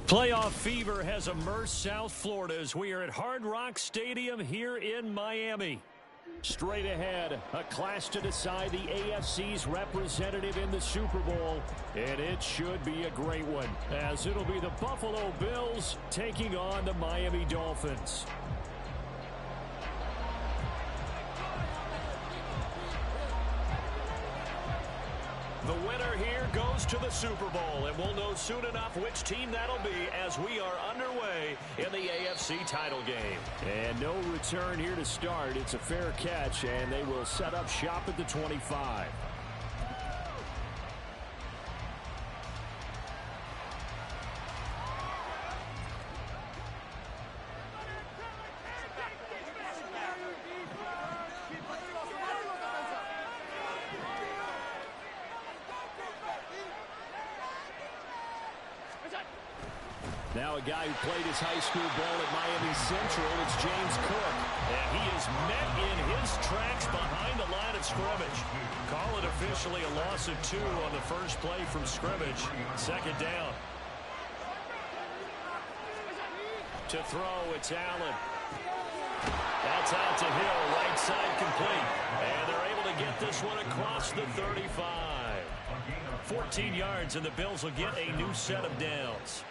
Playoff fever has immersed South Florida as we are at Hard Rock Stadium here in Miami. Straight ahead, a clash to decide the AFC's representative in the Super Bowl, and it should be a great one, as it'll be the Buffalo Bills taking on the Miami Dolphins. The winner here goes to the Super Bowl, and we'll know soon enough which team that'll be as we are underway in the AFC title game. And no return here to start. It's a fair catch, and they will set up shop at the 25. Now a guy who played his high school ball at Miami Central, it's James Cook. And he is met in his tracks behind the line of scrimmage. Call it officially a loss of 2 on the first play from scrimmage. Second down. To throw, it's Allen. That's out to Hill, right side complete. And they're able to get this one across the 35. 14 yards, and the Bills will get a new set of downs.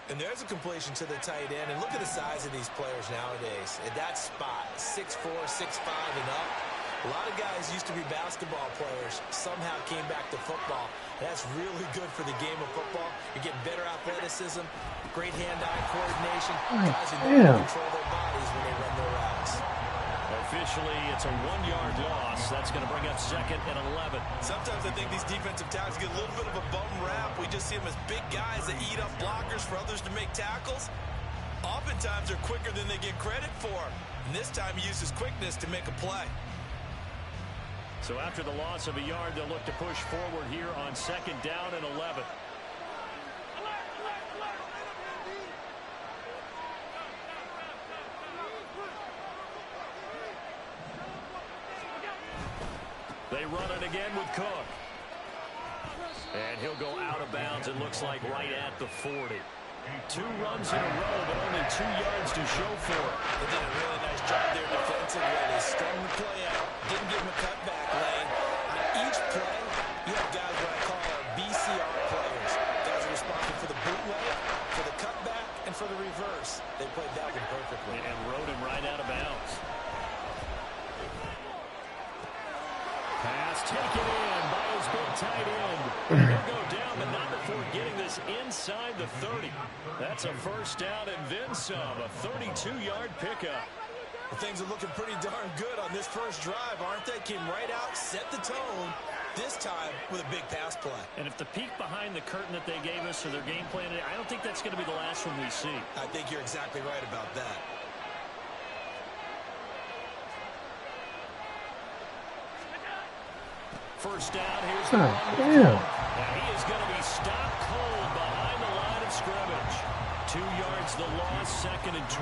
And there's a completion to the tight end. And look at the size of these players nowadays. At that spot, 6'4", 6'5", and up. A lot of guys used to be basketball players, somehow came back to football. That's really good for the game of football. You're getting better athleticism, great hand-eye coordination. Guys who know how to control their bodies when they run their routes. Officially, it's a 1-yard loss. That's going to bring up 2nd and 11. Sometimes I think these defensive tackles get a little bit of a bum rap. We just see them as big guys that eat up blockers for others to make tackles. Oftentimes, they're quicker than they get credit for. And this time, he uses quickness to make a play. So after the loss of a yard, they'll look to push forward here on 2nd down and 11. They run it again with Cook. And he'll go out of bounds, it looks like, right at the 40. 2 runs in a row, but only 2 yards to show for it. They did a really nice job there defensively. They strung the play out, didn't give him a cutback lane. On each play, you have guys what I call our BCR players. Guys are responsible for the bootleg, for the cutback, and for the reverse. They played that one perfectly. And rode him right out of bounds. Pass taken in by his big tight end. He'll go down, but not before getting this inside the 30. That's a first down and then some. A 32-yard pickup. Well, things are looking pretty darn good on this first drive, aren't they? Came right out, set the tone, this time with a big pass play. And if the peek behind the curtain that they gave us or their game plan, I don't think that's going to be the last one we see. I think you're exactly right about that. First down, here's the one. Now he is going to be stopped cold behind the line of scrimmage. 2 yards the loss, 2nd and 12.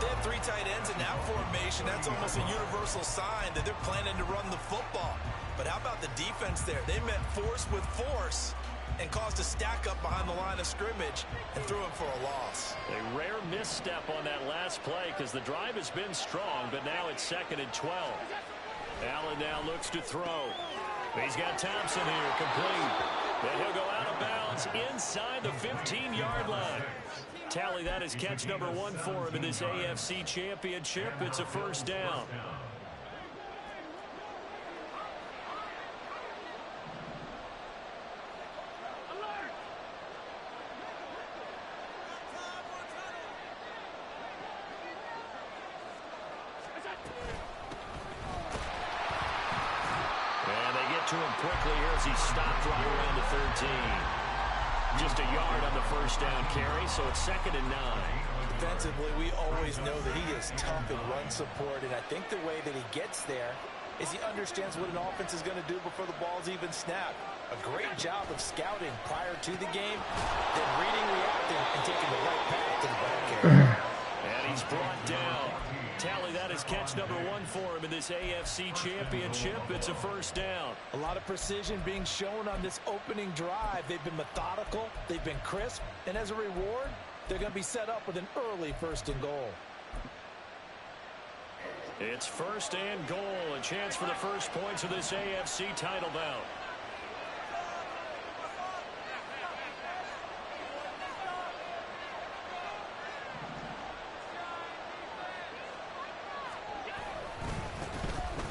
They have 3 tight ends in that formation. That's almost a universal sign that they're planning to run the football. But how about the defense there? They met force with force and caused a stack up behind the line of scrimmage and threw him for a loss. A rare misstep on that last play because the drive has been strong, but now it's 2nd and 12. Allen now looks to throw. He's got Thompson here, complete. Then he'll go out of bounds inside the 15-yard line. Tally, that is catch number 1 for him in this AFC Championship. It's a first down. To him quickly here as he stopped right around the 13. Just a yard on the first down carry, so it's 2nd and 9. Defensively, we always know that he is tough in run support, and I think the way that he gets there is he understands what an offense is going to do before the ball's even snapped. A great job of scouting prior to the game, then reading, reacting, and taking the right path to the ball carrier. And he's brought down. tally that as catch number 1 for him in this AFC Championship. It's a first down. A lot of precision being shown on this opening drive. They've been methodical, they've been crisp, and as a reward, they're going to be set up with an early first and goal. It's first and goal, a chance for the first points of this AFC title bout.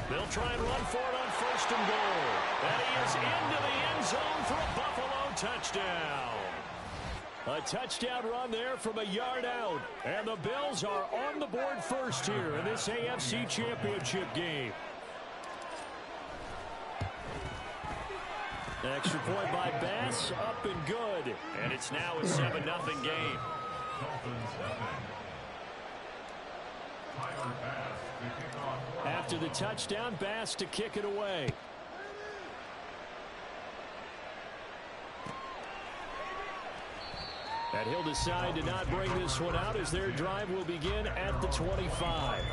They'll try and run for it on first and goal. And he is into the end zone for a Buffalo touchdown. A touchdown run there from a yard out. And the Bills are on the board first here in this AFC Championship game. Extra point by Bass, up and good. And it's now a 7-0 game. After the touchdown, Bass to kick it away. And he'll decide to not bring this one out as their drive will begin at the 25.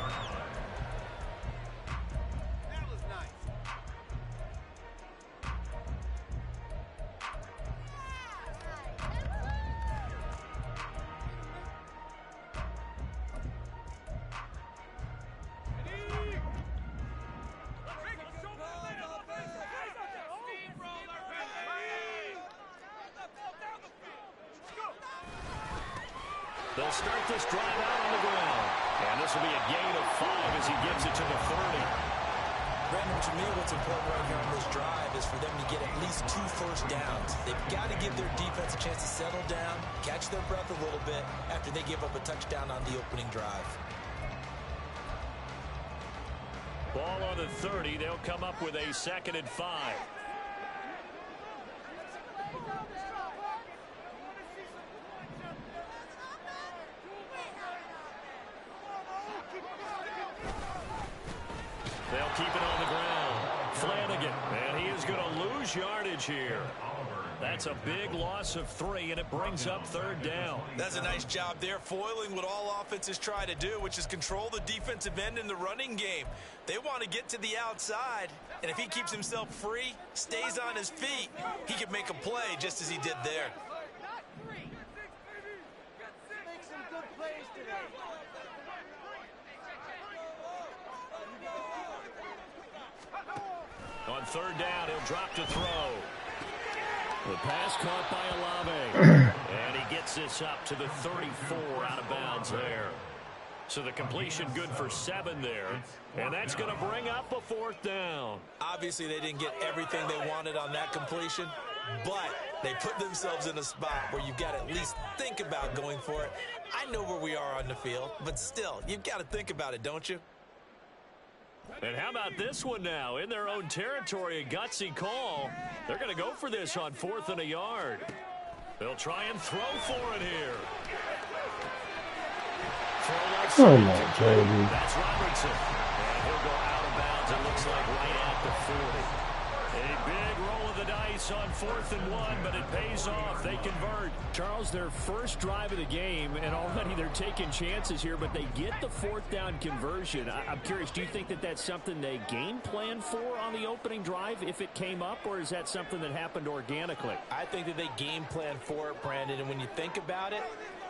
They'll start this drive out on the ground. And this will be a gain of 5 as he gives it to the 30. Brandon, to me, what's important right here on this drive is for them to get at least 2 first downs. They've got to give their defense a chance to settle down, catch their breath a little bit after they give up a touchdown on the opening drive. Ball on the 30. They'll come up with a 2nd and 5. They'll keep it on the ground. Flanagan, and he is going to lose yardage here. That's a big loss of 3, and it brings up 3rd down. That's a nice job there, foiling what all offenses try to do, which is control the defensive end in the running game. They want to get to the outside, and if he keeps himself free, stays on his feet, he can make a play just as he did there. On 3rd down, he'll drop to throw. The pass caught by Olave. And he gets this up to the 34 out of bounds there. So the completion good for 7 there. And that's going to bring up a 4th down. Obviously, they didn't get everything they wanted on that completion, but they put themselves in a spot where you've got to at least think about going for it. I know where we are on the field, but still, you've got to think about it, don't you? And how about this one now? In their own territory, a gutsy call. They're going to go for this on 4th and a yard. They'll try and throw for it here. Oh, my baby. That's Robertson. And he'll go out of bounds, it looks like, right at the 40. A big roll of the dice on 4th and 1, but it pays off. They convert. Charles, their first drive of the game, and already they're taking chances here, but they get the 4th down conversion. I'm curious, do you think that that's something they game plan for on the opening drive if it came up, or is that something that happened organically? I think that they game plan for it, Brandon, and when you think about it,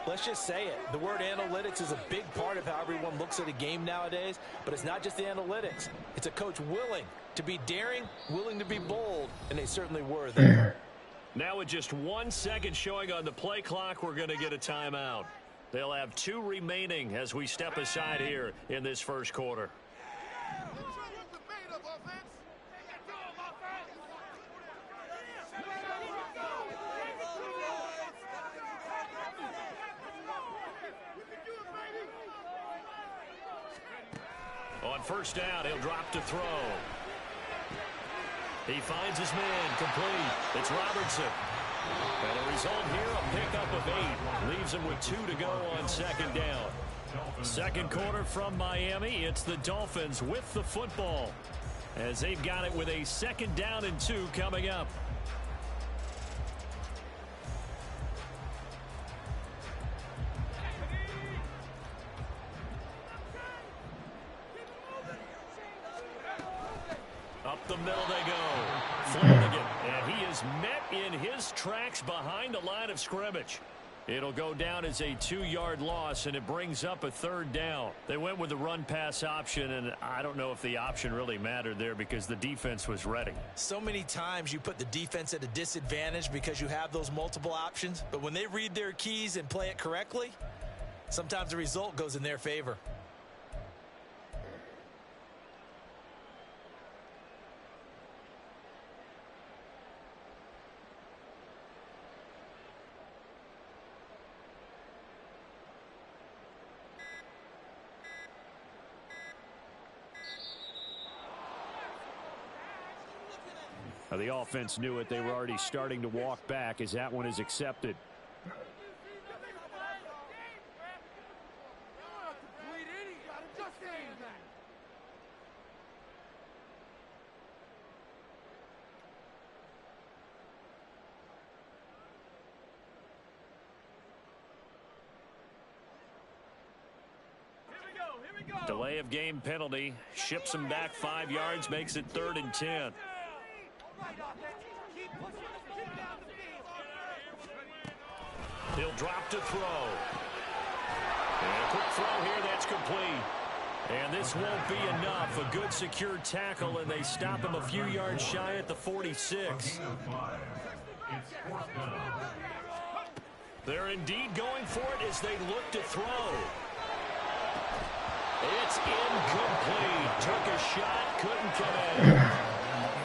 let's just say it. The word analytics is a big part of how everyone looks at a game nowadays, but it's not just the analytics. It's a coach willing to be daring, willing to be bold, and they certainly were there. Now with just 1 second showing on the play clock, we're going to get a timeout. They'll have 2 remaining as we step aside here in this first quarter. On 1st down, he'll drop to throw. He finds his man complete. It's Robertson. And a result here, a pickup of 8. Leaves him with 2 to go on 2nd down. Second quarter from Miami. It's the Dolphins with the football as they've got it with a 2nd down and 2 coming up. the middle they go. Flanagan, and he is met in his tracks behind the line of scrimmage. It'll go down as a 2-yard loss, and it brings up a 3rd down. They went with the run-pass option, and I don't know if the option really mattered there because the defense was ready. So many times you put the defense at a disadvantage because you have those multiple options, but when they read their keys and play it correctly, sometimes the result goes in their favor. The offense knew it. They were already starting to walk back as that one is accepted. Delay of game penalty. Ships him back 5 yards, makes it 3rd and 10. He'll drop to throw. And a quick throw here, that's complete. And this won't be enough. A good secure tackle, and they stop him a few yards shy at the 46. They're indeed going for it as they look to throw. It's incomplete. Took a shot, couldn't come in.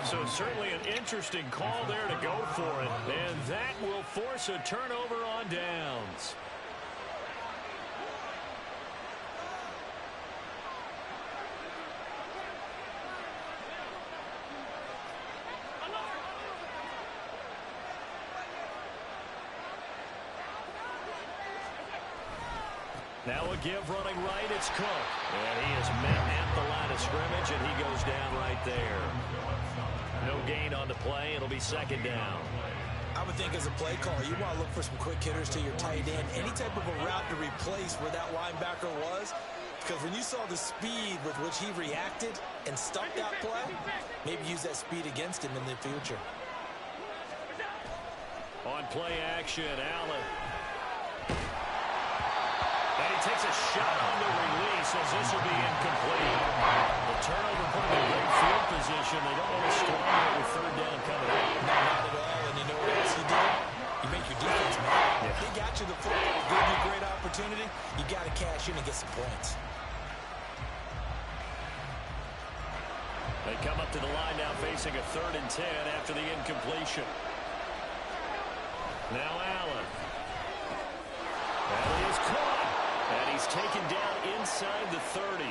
So certainly an interesting call there to go for it. And that will force a turnover on downs. Now a give running right, it's Cook. And he is met at the line of scrimmage, and he goes down right there. No gain on the play. It'll be 2nd down. I would think as a play call, you want to look for some quick hitters to your tight end. Any type of a route to replace where that linebacker was. Because when you saw the speed with which he reacted and stuck that play, maybe use that speed against him in the future. On play action, Allen. And he takes a shot on the release as this will be incomplete. The turnover put him in great field position. They don't want to squander it with 3rd down coming up. Not at all. And you know what else you do? You make your defense mad. Yeah. They got you the football, gave you a great opportunity. You got to cash in and get some points. They come up to the line now facing a 3rd and 10 after the incompletion. Now Allen. And he is caught. And he's taken down inside the 30.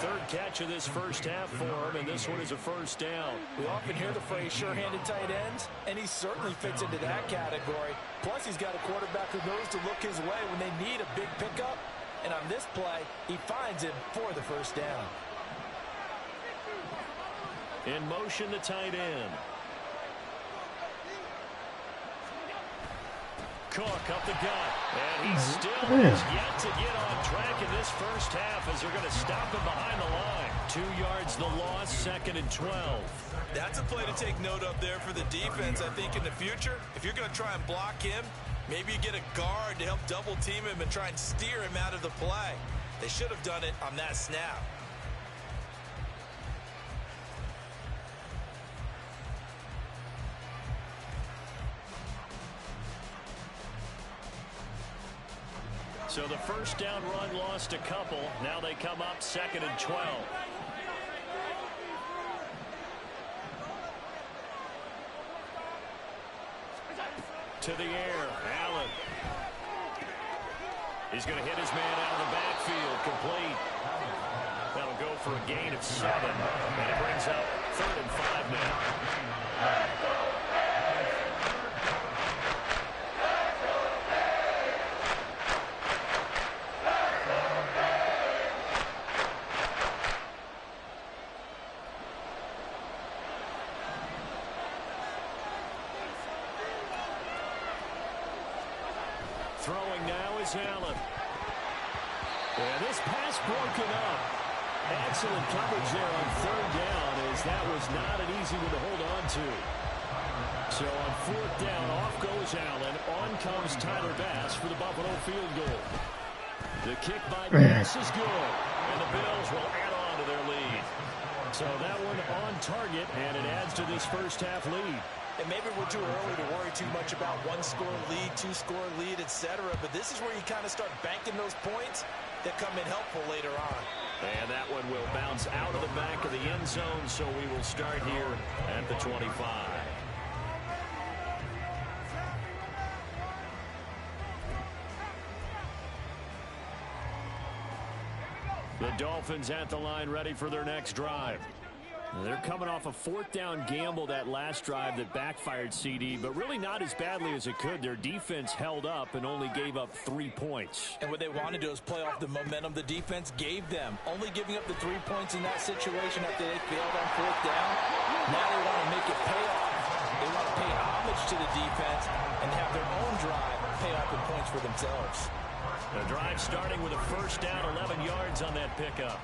3rd catch of this first half for him, and this one is a 1st down. We often hear the phrase sure-handed tight ends, and he certainly fits into that category. Plus, he's got a quarterback who knows to look his way when they need a big pickup. And on this play, he finds him for the 1st down. In motion, the tight end. Cook up the gut, and he still has yet to get on track in this first half as they're going to stop him behind the line. 2 yards the loss, 2nd and 12. That's a play to take note of there for the defense. I think in the future, if you're going to try and block him, maybe you get a guard to help double team him and try and steer him out of the play. They should have done it on that snap. So the 1st down run lost a couple. Now they come up 2nd and 12. To the air, Allen. He's going to hit his man out of the backfield, complete. That'll go for a gain of 7. And it brings up 3rd and 5 now. Throwing now is Allen. And this pass broken up. Excellent coverage there on third down, as that was not an easy one to hold on to. So on fourth down, off goes Allen. On comes Tyler Bass for the Buffalo field goal. The kick by Bass is good, and the Bills will add on to their lead. So that one on target, and it adds to this first half lead. And maybe we're too early to worry too much about one-score lead, two-score lead, etc. But this is where you kind of start banking those points that come in helpful later on. And that one will bounce out of the back of the end zone, so we will start here at the 25. The Dolphins at the line, ready for their next drive. They're coming off a fourth down gamble that last drive that backfired, CD, but really not as badly as it could. Their defense held up and only gave up 3 points. And what they wanted to do is play off the momentum the defense gave them. Only giving up the 3 points in that situation after they failed on fourth down. Now they want to make it pay off. They want to pay homage to the defense and have their own drive pay off in points for themselves. The drive starting with a first down, 11 yards on that pickup.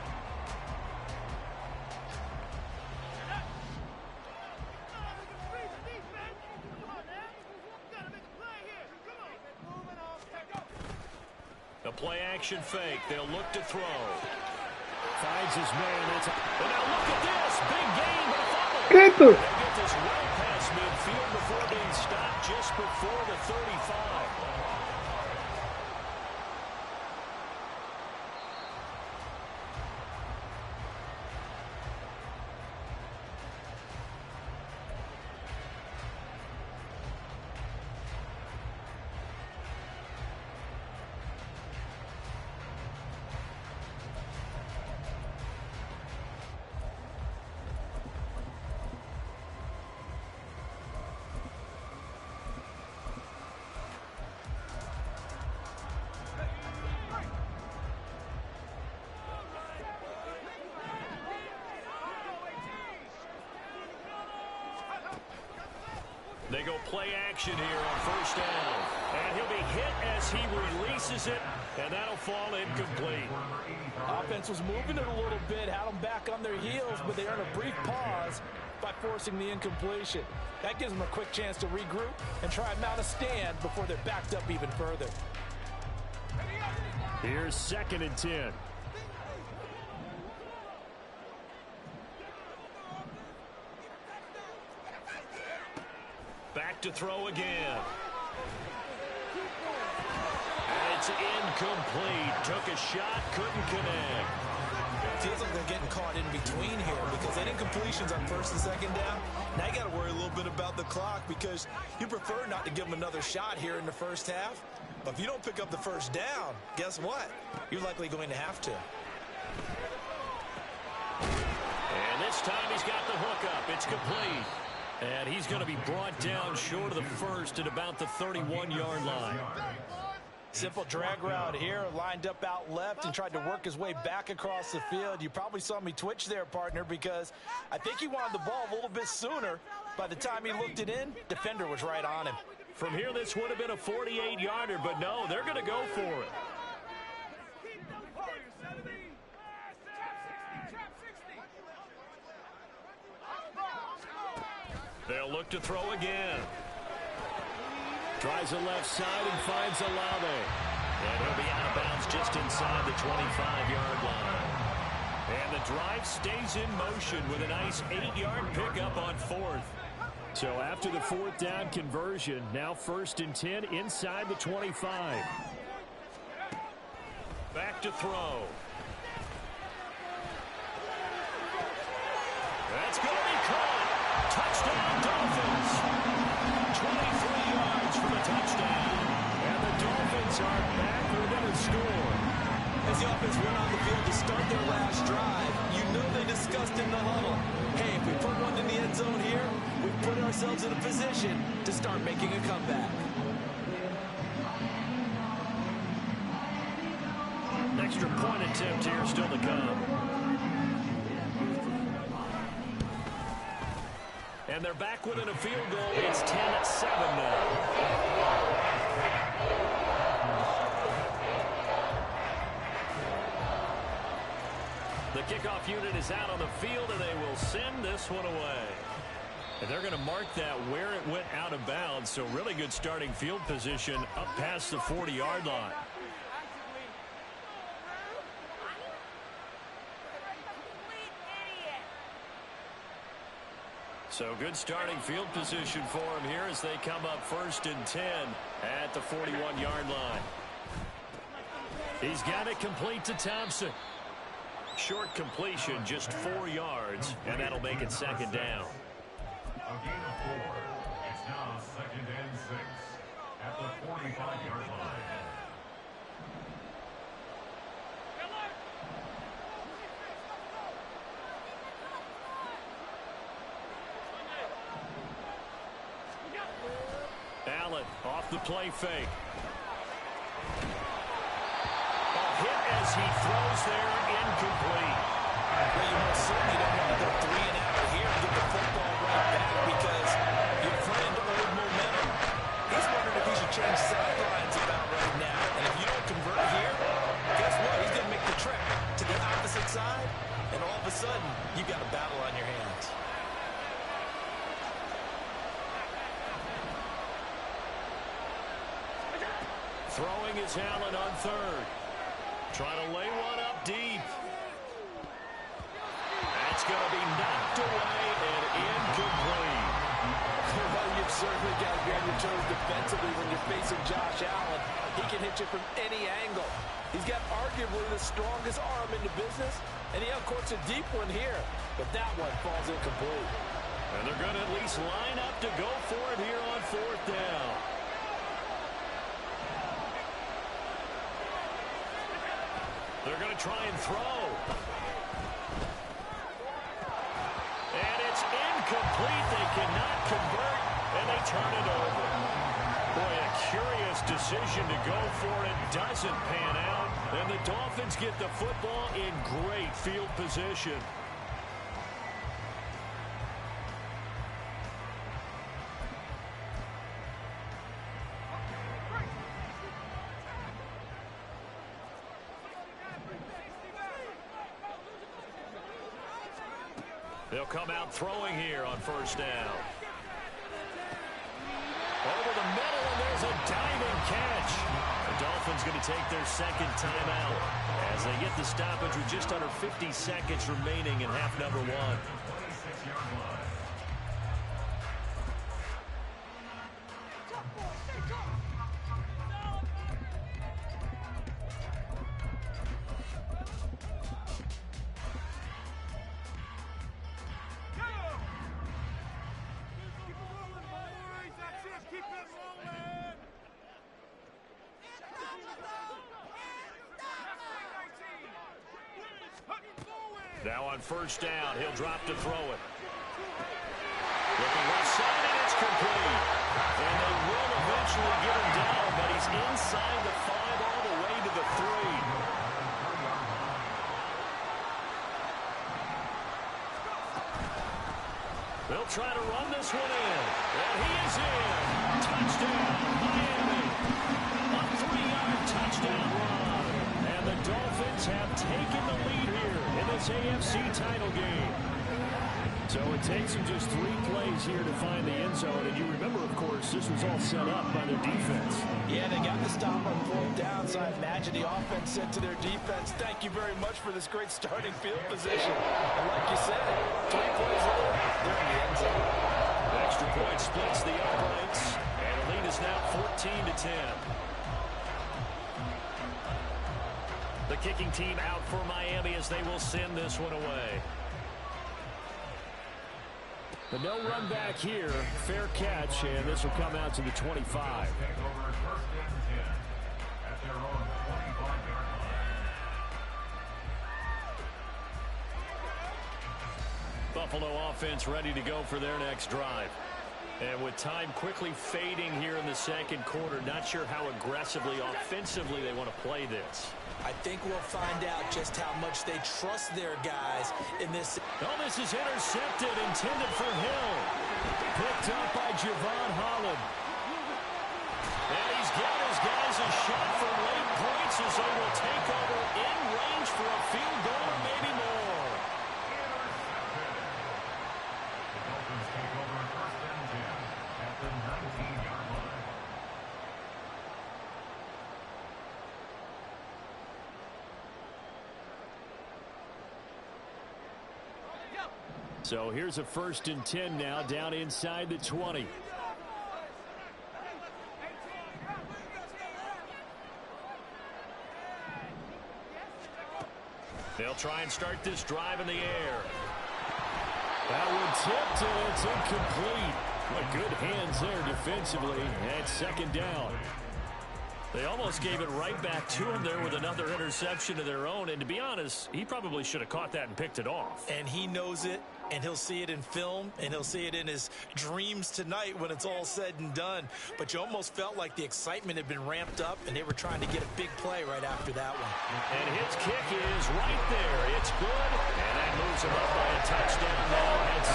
The play action fake. They'll look to throw. Finds his man. And now look at this. Big gain, but a fumble. Get They get this well past midfield before being stopped just before the 35. They go play action here on first down. And he'll be hit as he releases it, and that'll fall incomplete. Offense was moving it a little bit, had them back on their heels, but they earned a brief pause by forcing the incompletion. That gives them a quick chance to regroup and try and mount a stand before they're backed up even further. Here's 2nd and 10. Back to throw again. And it's incomplete. Took a shot, couldn't connect. Feels like they're getting caught in between here because that incompletion's on first and second down. Now you got to worry a little bit about the clock because you prefer not to give them another shot here in the first half. But if you don't pick up the first down, guess what? You're likely going to have to. And this time he's got the hook up. It's complete. And he's going to be brought down short of the first at about the 31-yard line. Simple drag route here, lined up out left and tried to work his way back across the field. You probably saw me twitch there, partner, because I think he wanted the ball a little bit sooner. By the time he looked it in, defender was right on him. From here, this would have been a 48-yarder, but no, they're going to go for it. They'll look to throw again. Tries the left side and finds Olave. And he'll be out of bounds just inside the 25-yard line. And the drive stays in motion with a nice 8-yard pickup on fourth. So after the fourth down conversion, now 1st and 10 inside the 25. Back to throw. That's going to be caught. Touchdown, Dolphins. 23 yards for the touchdown. And the Dolphins are back within a score. As the offense went on the field to start their last drive, you know they discussed in the huddle, hey, if we put one in the end zone here, we put ourselves in a position to start making a comeback. Extra point attempt here still to come. And they're back within a field goal. It's 10-7 now. The kick kickoff unit is out on the field, and they will send this one away. And they're going to mark that where it went out of bounds, so really good starting field position up past the 40-yard line. So good starting field position for him here as they come up 1st and 10 at the 41-yard line. He's got it complete to Thompson. Short completion, just 4 yards, and that'll make it 2nd down. A gain of 4. It's now 2nd and 6 at the 45-yard line. Allen off the play fake. A hit as he throws there, incomplete. Well, you most certainly don't want to go 3 and out here and get the football right back because your friend owed momentum. He's wondering if he should change sidelines about right now. And if you don't convert here, guess what? He's going to make the trek to the opposite side, and all of a sudden, you've got a battle on your hands. Throwing is Allen on 3rd. Trying to lay one up deep. That's going to be knocked away and incomplete. Well, you've certainly got to be on your toes defensively when you're facing Josh Allen. He can hit you from any angle. He's got arguably the strongest arm in the business, and he uncorks a deep one here. But that one falls incomplete. And they're going to at least line up to go for it here on 4th down. They're going to try and throw. And it's incomplete. They cannot convert, and they turn it over. Boy, a curious decision to go for it. Doesn't pan out, and the Dolphins get the football in great field position. They'll come out throwing here on 1st down. Over the middle, and there's a diving catch. The Dolphins going to take their 2nd timeout as they get the stoppage with just under 50 seconds remaining in half number 1. 26-yard line. Now on 1st down, he'll drop to throw it. Looking left side, and it's complete. And they will eventually get him down, but he's inside the 5 all the way to the 3. They'll try to run this one in. And he is in. Touchdown, Miami. A 3-yard touchdown run. And the Dolphins have taken the lead here in this AFC title game. So it takes them just 3 plays here to find the end zone. And you remember, of course, this was all set up by their defense. Yeah, they got the stop on 4th down, so I imagine the offense said to their defense, thank you very much for this great starting field position. And like you said, 3 plays later, they're in the end zone. The extra point splits the uprights, and the lead is now 14-10. The kicking team out for Miami as they will send this one away. The no run back here, fair catch, and this will come out to the 25. Take over 1st and 10 at their own 25-yard line. Buffalo offense ready to go for their next drive. And with time quickly fading here in the 2nd quarter, not sure how aggressively, offensively they want to play this. I think we'll find out just how much they trust their guys in this. Oh, this is intercepted, intended for Hill. Picked up by Javon Holland. And he's given his guys a shot for late points as they will take over in range for a field goal or maybe more. So here's a 1st and 10 now down inside the 20. They'll try and start this drive in the air. That one tipped, and it's incomplete. But good hands there defensively at 2nd down. They almost gave it right back to him there with another interception of their own. And to be honest, he probably should have caught that and picked it off. And he knows it, and he'll see it in film, and he'll see it in his dreams tonight when it's all said and done. But you almost felt like the excitement had been ramped up, and they were trying to get a big play right after that one. And his kick is right there. It's good, and that moves him up by a touchdown now at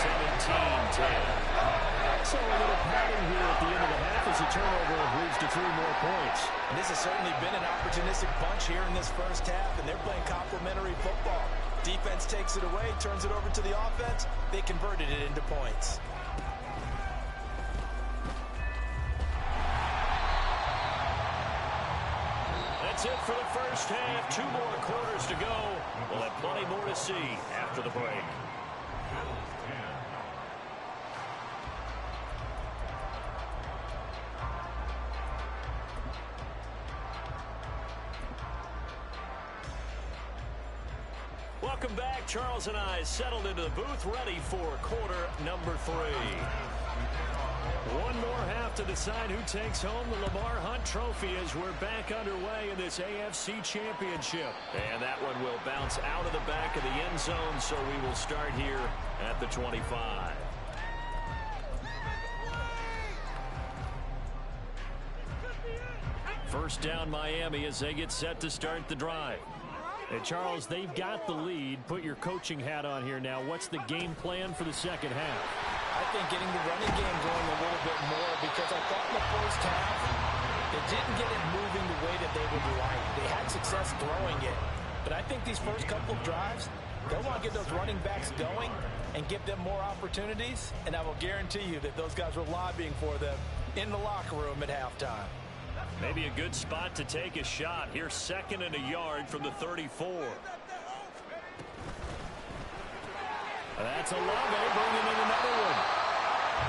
17-10. So a little pattern here at the end of the half as a turnover leads to 3 more points. And this has certainly been an opportunistic bunch here in this first half, and they're playing complementary football. Defense takes it away, turns it over to the offense. They converted it into points. That's it for the first half. 2 more quarters to go. We'll have plenty more to see after the break. Welcome back. Charles and I settled into the booth, ready for quarter number 3. One more half to decide who takes home the Lamar Hunt Trophy as we're back underway in this AFC Championship. And that one will bounce out of the back of the end zone, so we will start here at the 25. First down Miami as they get set to start the drive. Hey, Charles, they've got the lead. Put your coaching hat on here now. What's the game plan for the second half? I think getting the running game going a little bit more, because I thought in the first half they didn't get it moving the way that they would like. They had success throwing it. But I think these first couple of drives, they'll want to get those running backs going and give them more opportunities. And I will guarantee you that those guys were lobbying for them in the locker room at halftime. Maybe a good spot to take a shot. Here's 2nd and a yard from the 34. That's a Olave bringing in another one.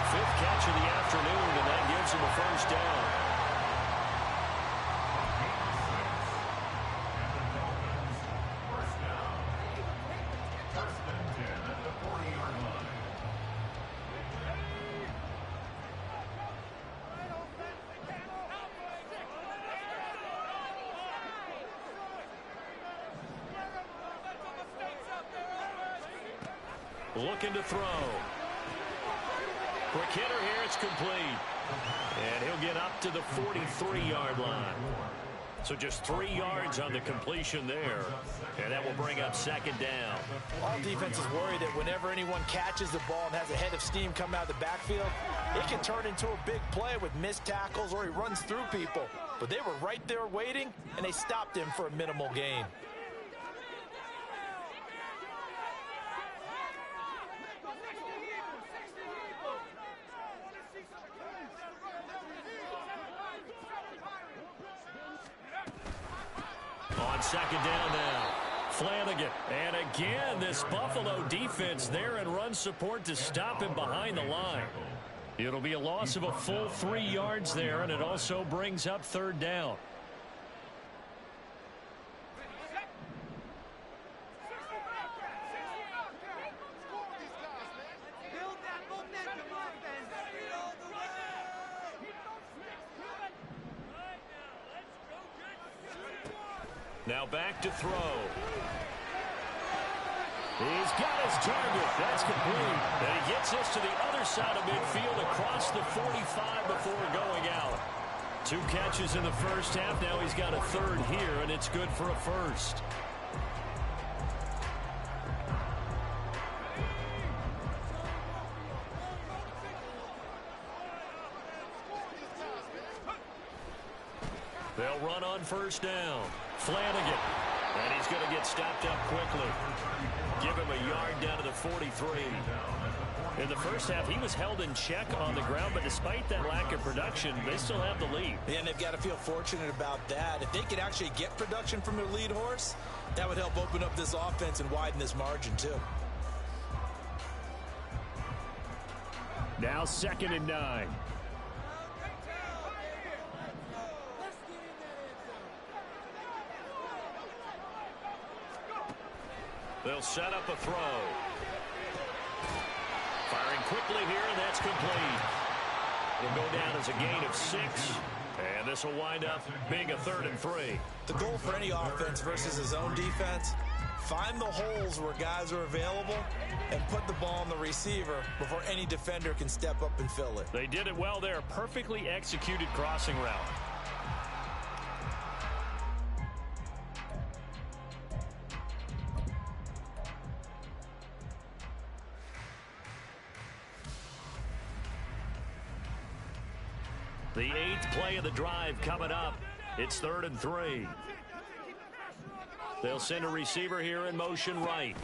5th catch of the afternoon, and that gives him a first down. Looking to throw. Quick hitter here, it's complete. And he'll get up to the 43-yard line. So just 3 yards on the completion there. And that will bring up 2nd down. All defenses worry that whenever anyone catches the ball and has a head of steam come out of the backfield, it can turn into a big play with missed tackles or he runs through people. But they were right there waiting, and they stopped him for a minimal gain. On 2nd down now, Flanagan. And again, this Buffalo defense there in run support to stop him behind the line. It'll be a loss of a full 3 yards there, and it also brings up 3rd down. Now back to throw. He's got his target. That's complete. And he gets us to the other side of midfield across the 45 before going out. 2 catches in the first half. Now he's got a 3rd here, and it's good for a first. They'll run on 1st down. Flanagan. And he's going to get stopped up quickly. Give him a yard down to the 43. In the first half, he was held in check on the ground, but despite that lack of production, they still have the lead. And they've got to feel fortunate about that. If they could actually get production from their lead horse, that would help open up this offense and widen this margin too. Now 2nd and 9. They'll set up a throw. Firing quickly here, and that's complete. It'll go down as a gain of 6. And this will wind up being a 3rd and 3. The goal for any offense versus his own defense, find the holes where guys are available and put the ball on the receiver before any defender can step up and fill it. They did it well there. Perfectly executed crossing route. The 8th play of the drive coming up. It's 3rd and 3. They'll send a receiver here in motion right.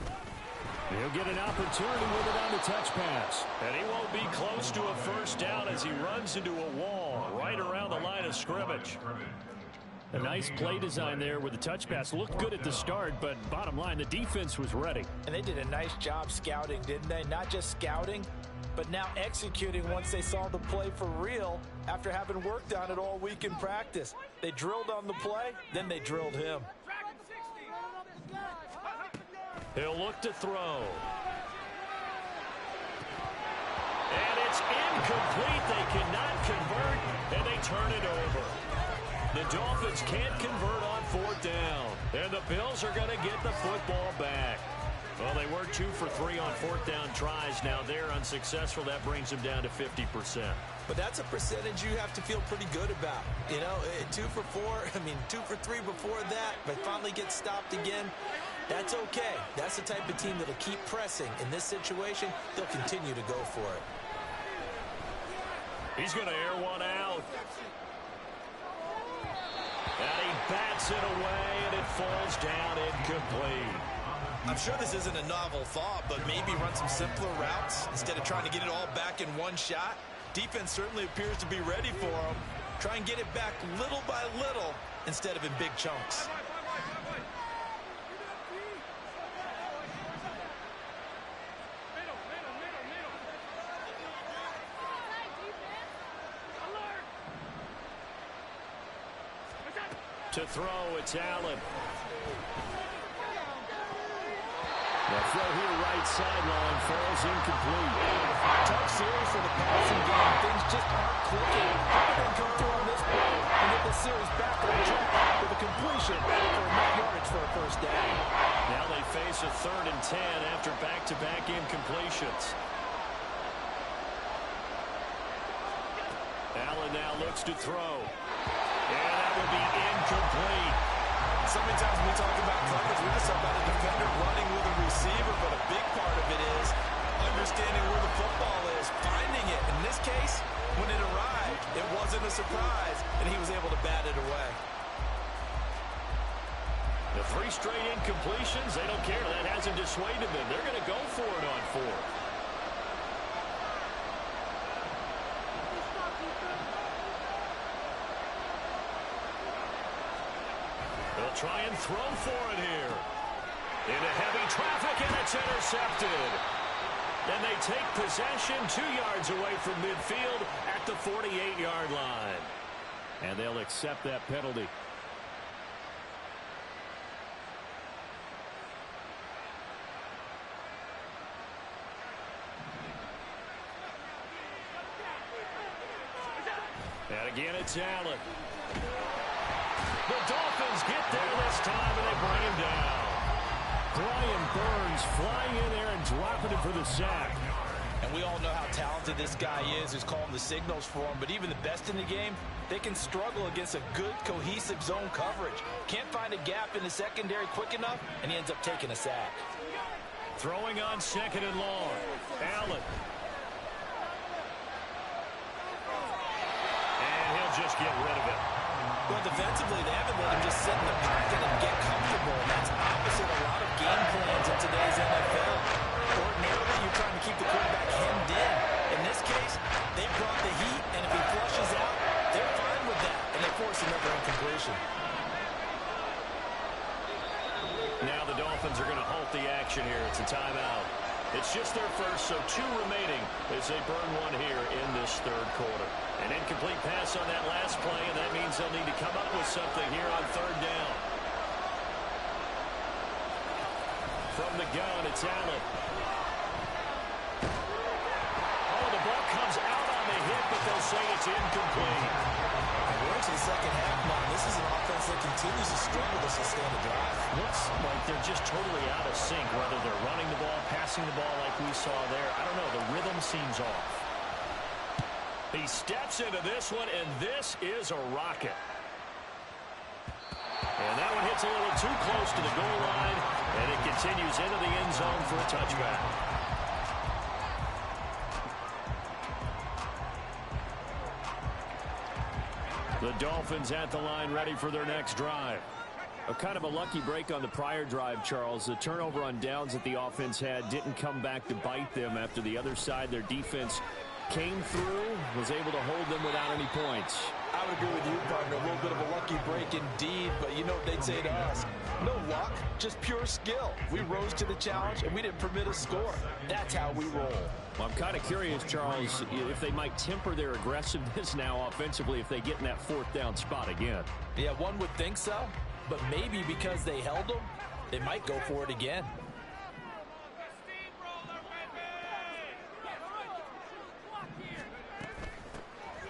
He'll get an opportunity with it on the touch pass. And he won't be close to a first down as he runs into a wall right around the line of scrimmage. A nice play design there with the touch pass. Looked good at the start, but bottom line, the defense was ready. And they did a nice job scouting, didn't they? Not just scouting, but now executing once they saw the play for real after having worked on it all week in practice. They drilled on the play, then they drilled him. He'll look to throw. And it's incomplete. They cannot convert, and they turn it over. The Dolphins can't convert on 4th down, and the Bills are going to get the football back. Well, they were 2 for 3 on 4th down tries. Now they're unsuccessful. That brings them down to 50%. But that's a percentage you have to feel pretty good about. You know, 2 for 4, 2 for 3 before that, but finally get stopped again. That's okay. That's the type of team that'll keep pressing. In this situation, they'll continue to go for it. He's going to air one out. And he bats it away, and it falls down incomplete. I'm sure this isn't a novel thought, but maybe run some simpler routes instead of trying to get it all back in one shot. Defense certainly appears to be ready for him. Try and get it back little by little instead of in big chunks. To throw, it's Allen. The throw here right sideline falls incomplete. Tough series for the passing game. Things just aren't clicking. They come through on this play and get the series back on track with a completion for enough yardage for a first down. Now they face a 3rd and 10 after back-to-back incompletions. Allen now looks to throw. And that will be incomplete. So many times when we talk about coverage, we just talk about a defender running with a receiver, but a big part of it is understanding where the football is, finding it. In this case, when it arrived, it wasn't a surprise, and he was able to bat it away. The 3 straight incompletions, they don't care. That hasn't dissuaded them. They're going to go for it on 4th. They'll try and throw for it here. Into heavy traffic, and it's intercepted. And they take possession 2 yards away from midfield at the 48-yard line. And they'll accept that penalty. And again, it's Allen. The Dolphins get there this time, and they bring him down. Brian Burns flying in there and dropping it for the sack. And we all know how talented this guy is who's calling the signals for him, but even the best in the game, they can struggle against a good, cohesive zone coverage. Can't find a gap in the secondary quick enough, and he ends up taking a sack. Throwing on 2nd and long. Allen. And he'll just get rid of it. Well, defensively, they haven't let him just sit in the pocket and get comfortable. And that's opposite a lot of game plans in today's NFL. Ordinarily, you're trying to keep the quarterback hemmed in. In this case, they brought the heat, and if he flushes out, they're fine with that, and they force another incompletion. Now the Dolphins are going to halt the action here. It's a timeout. It's just their first, so 2 remaining as they burn one here in this third quarter. An incomplete pass on that last play, and that means they'll need to come up with something here on third down. From the gun, it's Allen. Oh, the ball comes out on the hit, but they'll say it's incomplete. We're into the second half now. This is an offense that continues to struggle to sustain the drive. Looks like they're just totally out of sync, whether they're running the ball, passing the ball like we saw there. I don't know. The rhythm seems off. He steps into this one, and this is a rocket. And that one hits a little too close to the goal line, and it continues into the end zone for a touchback. The Dolphins at the line ready for their next drive. A kind of a lucky break on the prior drive, Charles. The turnover on downs that the offense had didn't come back to bite them after the other side. Their defense came through, was able to hold them without any points. I would agree with you, partner. A little bit of a lucky break indeed, but you know what they'd say to us? No luck, just pure skill. We rose to the challenge, and we didn't permit a score. That's how we roll. Well, I'm kind of curious, Charles, if they might temper their aggressiveness now offensively if they get in that fourth down spot again. Yeah, one would think so, but maybe because they held them, they might go for it again.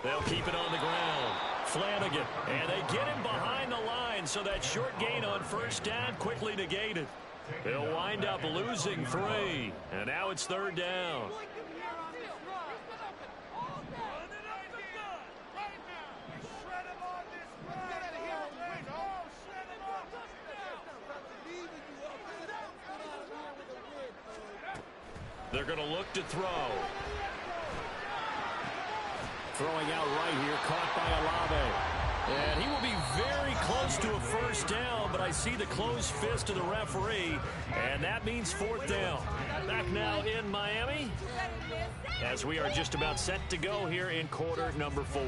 They'll keep it on the ground. Flanagan, and they get him behind the line, so that short gain on first down quickly negated. They'll wind up losing 3, and now it's third down. They're going to look to throw. Throwing out right here, caught by Olave. And he will be very close to a first down, but I see the closed fist of the referee, and that means fourth down. Back now in Miami, as we are just about set to go here in quarter number 4.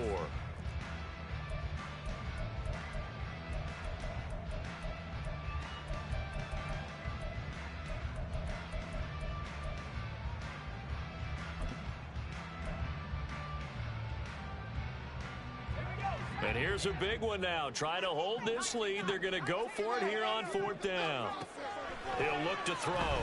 And here's a big one now. Trying to hold this lead. They're going to go for it here on fourth down. He'll look to throw.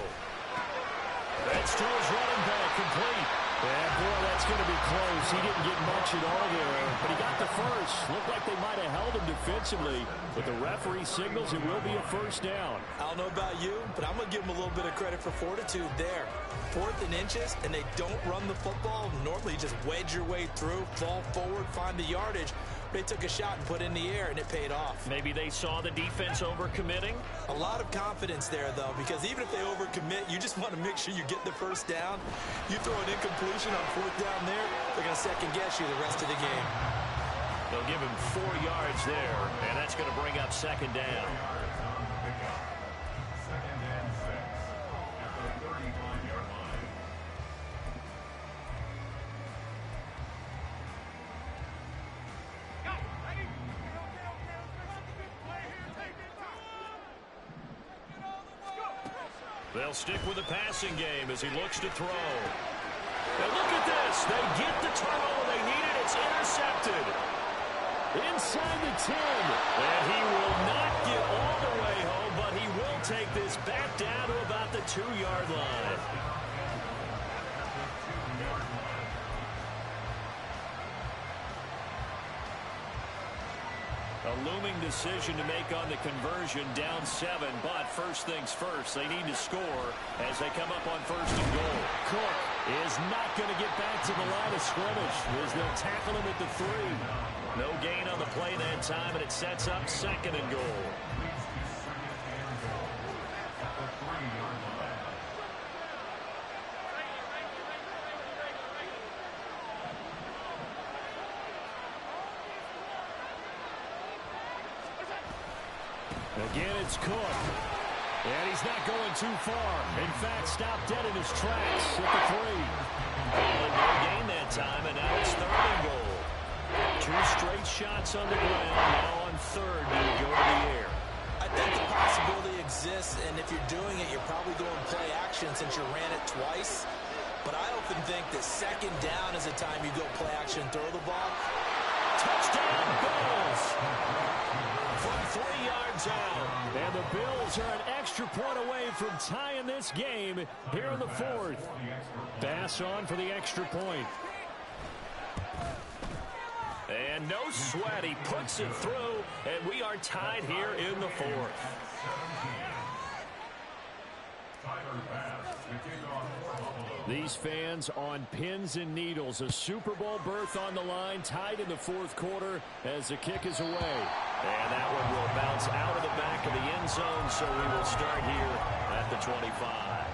That's to his running back, complete. And, boy, that's going to be close. He didn't get much at all there, but he got the first. Looked like they might have held him defensively, but the referee signals it will be a first down. I don't know about you, but I'm going to give them a little bit of credit for fortitude there. 4th and inches, and they don't run the football. Normally, you just wedge your way through, fall forward, find the yardage. They took a shot and put it in the air, and it paid off. Maybe they saw the defense overcommitting. A lot of confidence there, though, because even if they overcommit, you just want to make sure you get the first down. You throw an incompletion on fourth down there, they're going to second-guess you the rest of the game. They'll give him 4 yards there, and that's going to bring up second down. They'll stick with the passing game as he looks to throw. And look at this. They get the turnover they needed. It's intercepted. Inside the 10. And he will not get all the way home, but he will take this back down to about the 2-yard line. A looming decision to make on the conversion, down 7, but first things first, they need to score as they come up on first and goal. Cook is not going to get back to the line of scrimmage as they'll tackle him at the 3. No gain on the play that time, and it sets up second and goal. Again, it's Cook. And he's not going too far. In fact, stopped dead in his tracks at the 3. No gain that time, and now it's third and goal. 2 straight shots on the ground. Now on third, do you go to the air? I I think the possibility exists, and if you're doing it, you're probably going play action since you ran it twice. But I often think that second down is the time you go play action and throw the ball. Touchdown, Bills! From 3 yards out. And the Bills are an extra point away from tying this game here in the fourth. Bass on for the extra point. And no sweat. He puts it through, and we are tied here in the fourth. These fans on pins and needles. A Super Bowl berth on the line, tied in the fourth quarter as the kick is away. And that one will bounce out of the back of the end zone, so we will start here at the 25.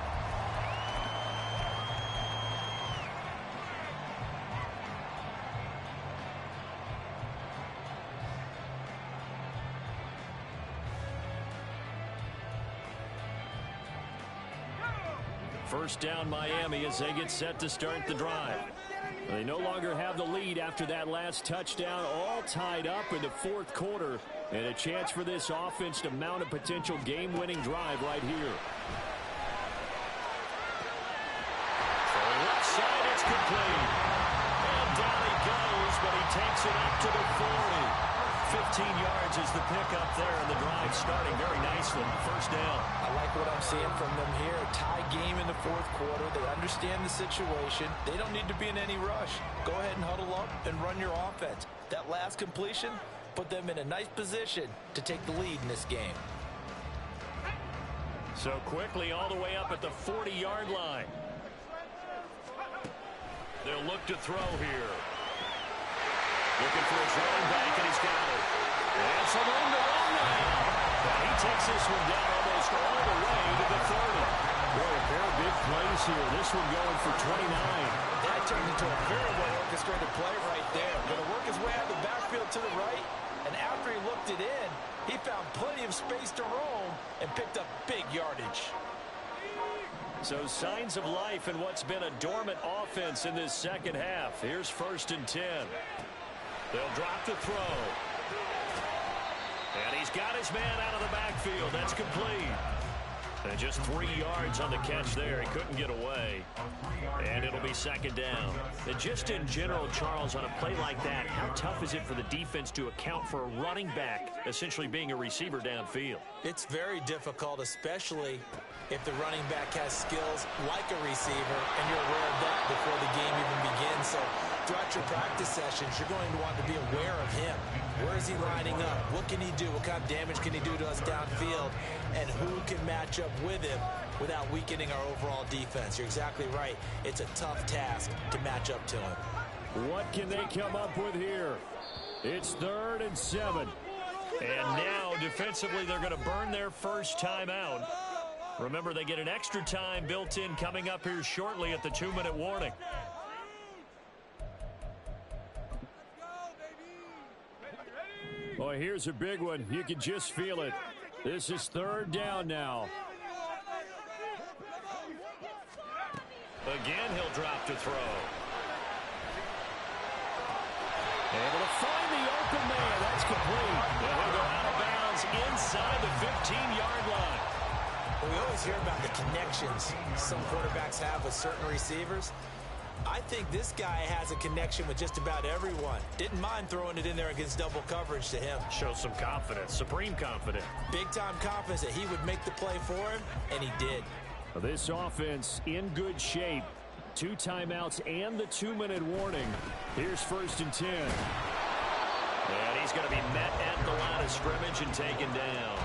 First down Miami as they get set to start the drive. They no longer have the lead after that last touchdown, all tied up in the fourth quarter, and a chance for this offense to mount a potential game-winning drive right here. For the left side, it's complete. And down he goes, but he takes it up to the 40. 15 yards is the pickup there, and the drive starting very nicely. First down. I like what I'm seeing from them here. Tie game in the fourth quarter. They understand the situation. They don't need to be in any rush. Go ahead and huddle up and run your offense. That last completion put them in a nice position to take the lead in this game. So quickly all the way up at the 40-yard line. They'll look to throw here. Looking for his running back, and he's got it. And some room to run now. And he takes this one down almost all the way to the 30. Boy, a pair of big plays here. This one going for 29. That turned into a very well-orchestrated play right there. Going to work his way out of the backfield to the right, and after he looked it in, he found plenty of space to roam and picked up big yardage. So signs of life in what's been a dormant offense in this second half. Here's 1st and 10. They'll drop the throw. And he's got his man out of the backfield. That's complete. And just 3 yards on the catch there. He couldn't get away. And it'll be second down. And just in general, Charles, on a play like that, how tough is it for the defense to account for a running back essentially being a receiver downfield? It's very difficult, especially if the running back has skills like a receiver, and you're aware of that before the game even begins. So throughout your practice sessions, you're going to want to be aware of him. Where is he lining up? What can he do? What kind of damage can he do to us downfield? And who can match up with him without weakening our overall defense? You're exactly right. It's a tough task to match up to him. What can they come up with here? It's 3rd and 7. And now, defensively, they're going to burn their first time out. Remember, they get an extra time built in coming up here shortly at the 2-minute warning. Boy, here's a big one. You can just feel it. This is 3rd down now. Again, he'll drop to throw. Able to find the open man. That's complete. And he'll go out of bounds inside the 15-yard line. We always hear about the connections some quarterbacks have with certain receivers. I think this guy has a connection with just about everyone. Didn't mind throwing it in there against double coverage to him. Shows some confidence, supreme confidence. Big-time confidence that he would make the play for him, and he did. This offense in good shape. 2 timeouts and the 2-minute warning. Here's 1st and 10. And he's going to be met at the line of scrimmage and taken down.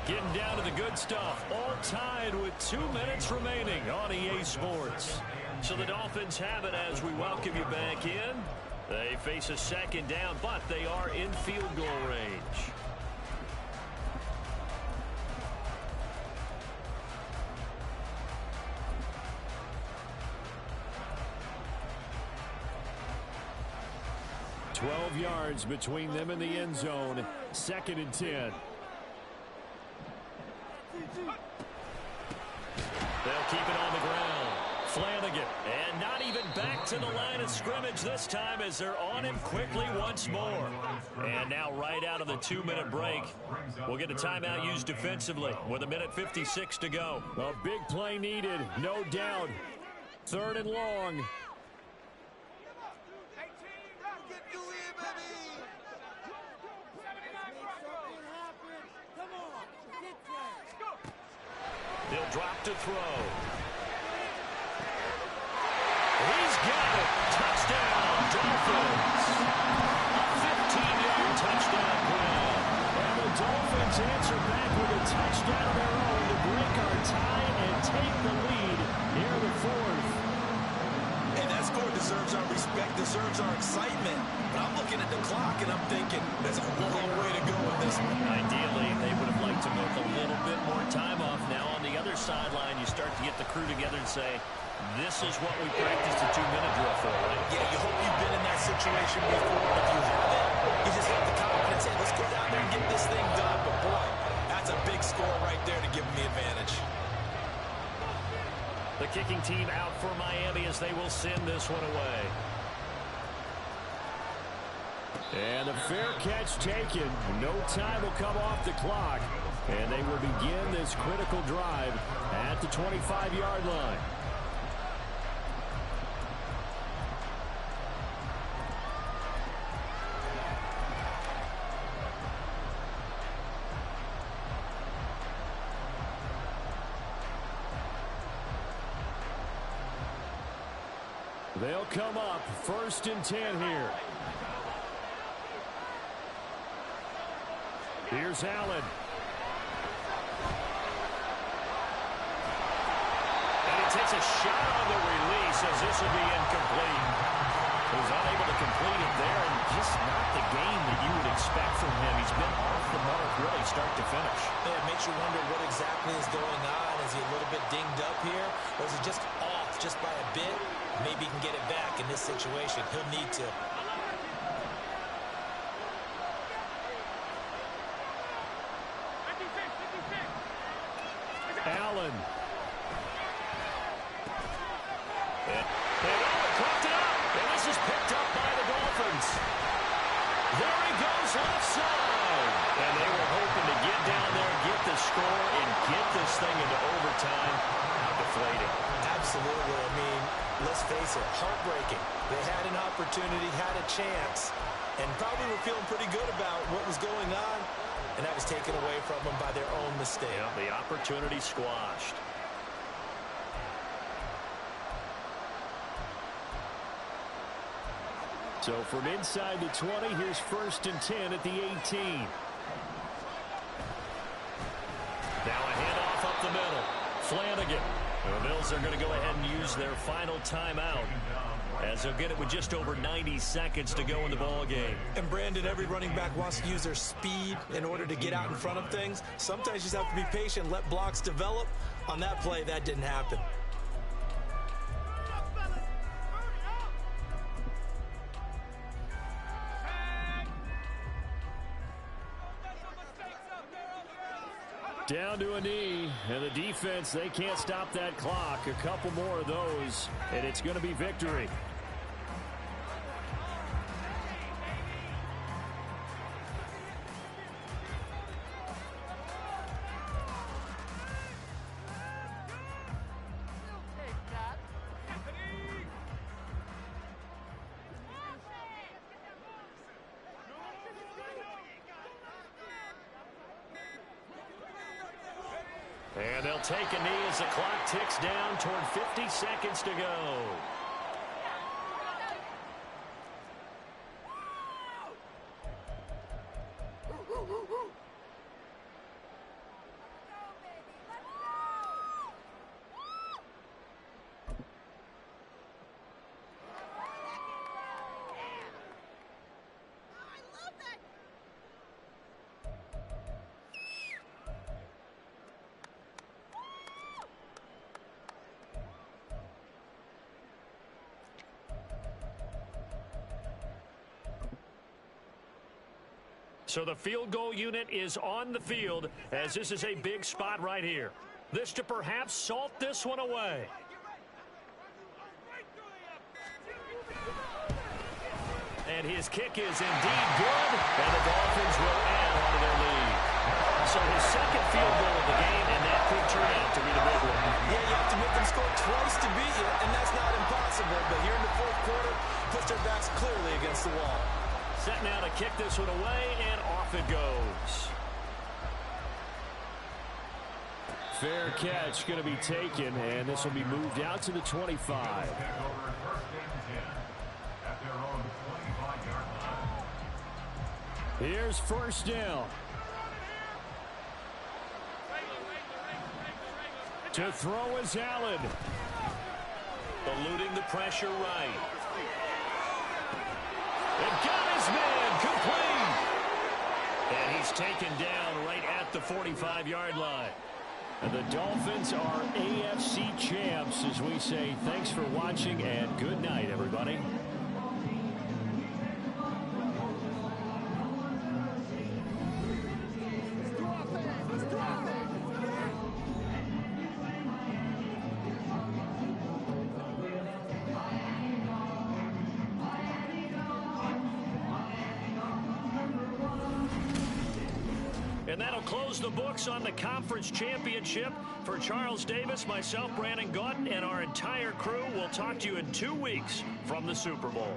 Getting down to the good stuff. All tied with 2 minutes remaining on EA Sports. So the Dolphins have it as we welcome you back in. They face a second down, but they are in field goal range. .12 yards between them and the end zone. 2nd and 10. They'll keep it on the ground. Flanagan. And not even back to the line of scrimmage this time as they're on him quickly once more. And now right out of the 2-minute break, we'll get a timeout used defensively with 1:56 to go. A big play needed, no doubt. 3rd and long. He'll drop to throw. He's got it. Touchdown, Dolphins. A 15-yard touchdown grab. And the Dolphins answer back with a touchdown of their own to break our tie and take the lead near the 4th. Hey, that score deserves our respect, deserves our excitement. But I'm looking at the clock and I'm thinking there's a long way to go in this one. Ideally, they would have liked to milk a little bit more time off. Now on the other sideline, you start to get the crew together and say, this is what we practiced a 2-minute drill for, right? Yeah, you hope you've been in that situation before. If you haven't, you just have the confidence. Hey, let's go down there and get this thing done. But boy, that's a big score right there to give them the advantage. The kicking team out for Miami as they will send this one away. And a fair catch taken. No time will come off the clock. And they will begin this critical drive at the 25-yard line. They'll come up 1st and 10 here. Here's Allen. And he takes a shot on the release as this will be incomplete. He was unable to complete it there, and just not the game that you would expect from him. He's been off the mark really start to finish. Yeah, it makes you wonder what exactly is going on. Is he a little bit dinged up here? Or is he just off just by a bit? Maybe he can get it back in this situation. He'll need to. Allen. Caught it up, and this is picked up by the Dolphins. There he goes left side. And they were hoping to get down there, get the score, and get this thing into overtime. Deflating. Absolutely. I mean, let's face it, heartbreaking. They had an opportunity, had a chance, and probably were feeling pretty good about what was going on, and that was taken away from them by their own mistake. Yeah, the opportunity squashed. So from inside the 20, here's 1st and 10 at the 18. Now a handoff up the middle. Flanagan. The Bills are going to go ahead and use their final timeout as they'll get it with just over 90 seconds to go in the ball game. And Brandon, every running back wants to use their speed in order to get out in front of things. Sometimes you just have to be patient, let blocks develop. On that play, that didn't happen. Down to a knee, and the defense, they can't stop that clock. A couple more of those, and it's going to be victory. And they'll take a knee as the clock ticks down toward 50 seconds to go. So the field goal unit is on the field as this is a big spot right here. This to perhaps salt this one away. And his kick is indeed good, and the Dolphins will add on to their lead. So his second field goal of the game, and that could turn out to be the big one. Yeah, you have to make them score twice to beat you, and that's not impossible. But here in the fourth quarter, puts their backs clearly against the wall. Set now to kick this one away, and off it goes. Fair catch going to be taken, and this will be moved out to the 25. Here's first down. To throw is Allen. Eluding the pressure right. And got his man complete. And he's taken down right at the 45-yard line. And the Dolphins are AFC champs, as we say thanks for watching and good night, everybody. And that'll close the books on the conference championship. For Charles Davis, myself, Brandon Gautin, and our entire crew, we'll talk to you in 2 weeks from the Super Bowl.